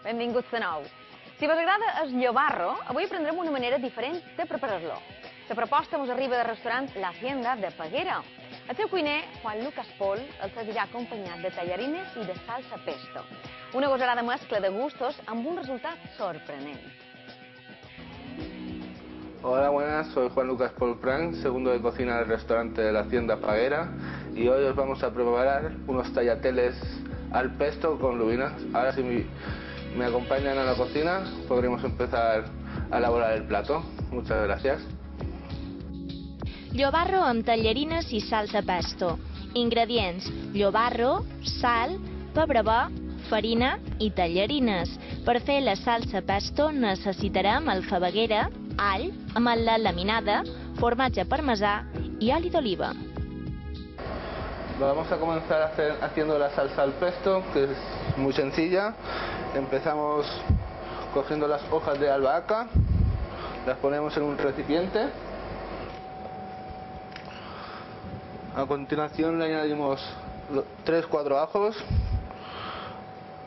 Benvinguts de nou. Si vos agrada el llobarro, avui aprendrem una manera diferent de preparar-lo. La proposta ens arriba del restaurant La Hacienda de Peguera. El seu cuiner, Juan Lucas Pol, el servirà acompanyat de tallarines i de salsa pesto. Una gosarada mescla de gustos amb un resultat sorprenent. Hola, buenas, soy Juan Lucas Pol Prank, segundo de cocina del restaurante de La Hacienda Peguera, y hoy os vamos a preparar unos tagliateles al pesto con lubina. Ahora si me acompañan a la cocina podremos empezar a elaborar el plato. Muchas gracias. Llobarro amb tallarines i salsa pesto. Ingredients: llobarro, sal, pebre bo, farina i tallarines. Per fer la salsa pesto necessitarem alfabeguera, all, ametla laminada, formatge parmesà i oli d'oliva. Vamos a comenzar haciendo la salsa al pesto, que es muy sencilla. Empezamos cogiendo las hojas de albahaca, las ponemos en un recipiente. A continuación le añadimos 3-4 ajos.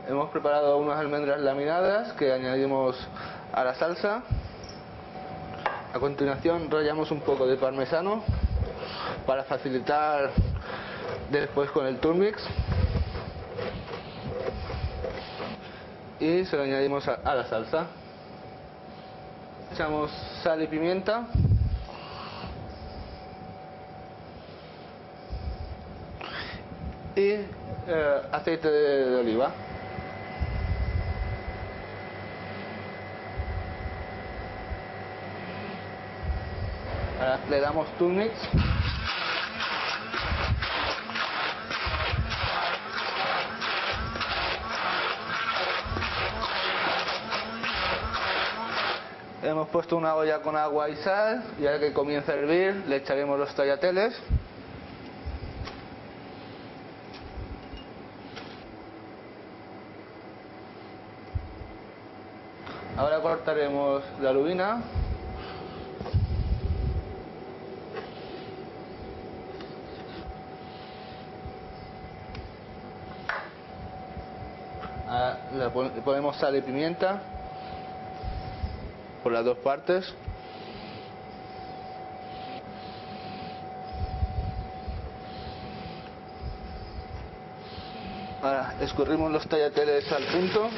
Hemos preparado unas almendras laminadas que añadimos a la salsa. A continuación rallamos un poco de parmesano para facilitar después con el turmix. Y se lo añadimos a la salsa. Echamos sal y pimienta. Y aceite de oliva. Ahora le damos turmix. Hemos puesto una olla con agua y sal, y ahora que comienza a hervir le echaremos los tagliateles. Ahora cortaremos la lubina. Ahora le ponemos sal y pimienta por las dos partes. Ahora escurrimos los tagliateles al punto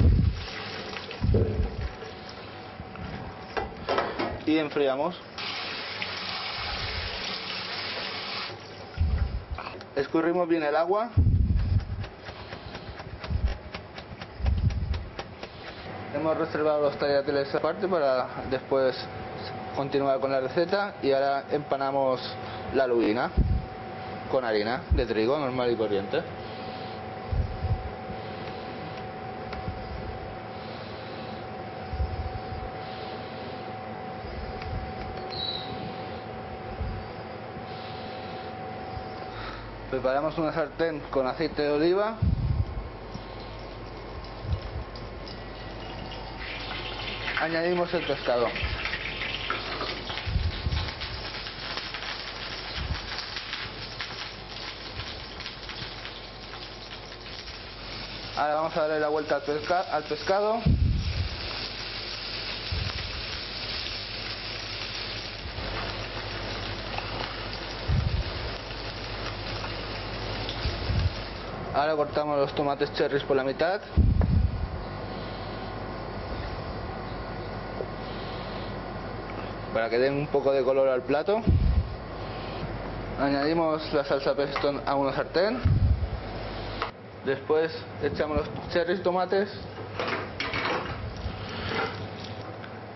y enfriamos. Escurrimos bien el agua. Hemos reservado los tagliateles aparte para después continuar con la receta, y ahora empanamos la lubina con harina de trigo normal y corriente. Preparamos una sartén con aceite de oliva. Añadimos el pescado. Ahora vamos a darle la vuelta al pescado. Ahora cortamos los tomates cherries por la mitad. Para que den un poco de color al plato. Añadimos la salsa pesto a una sartén. Después echamos los cherries tomates.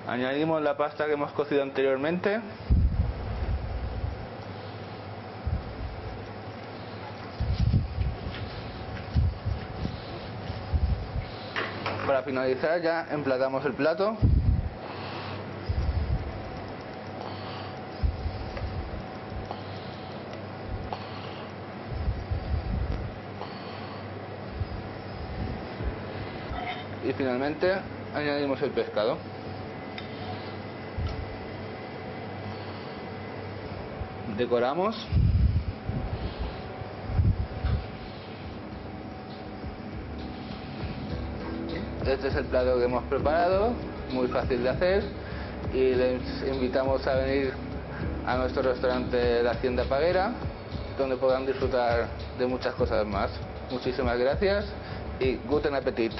Añadimos la pasta que hemos cocido anteriormente. Para finalizar ya emplatamos el plato. Y finalmente añadimos el pescado. Decoramos. Este es el plato que hemos preparado, muy fácil de hacer, y les invitamos a venir a nuestro restaurante La Hacienda Paguera, donde podrán disfrutar de muchas cosas más. Muchísimas gracias y guten Appetit.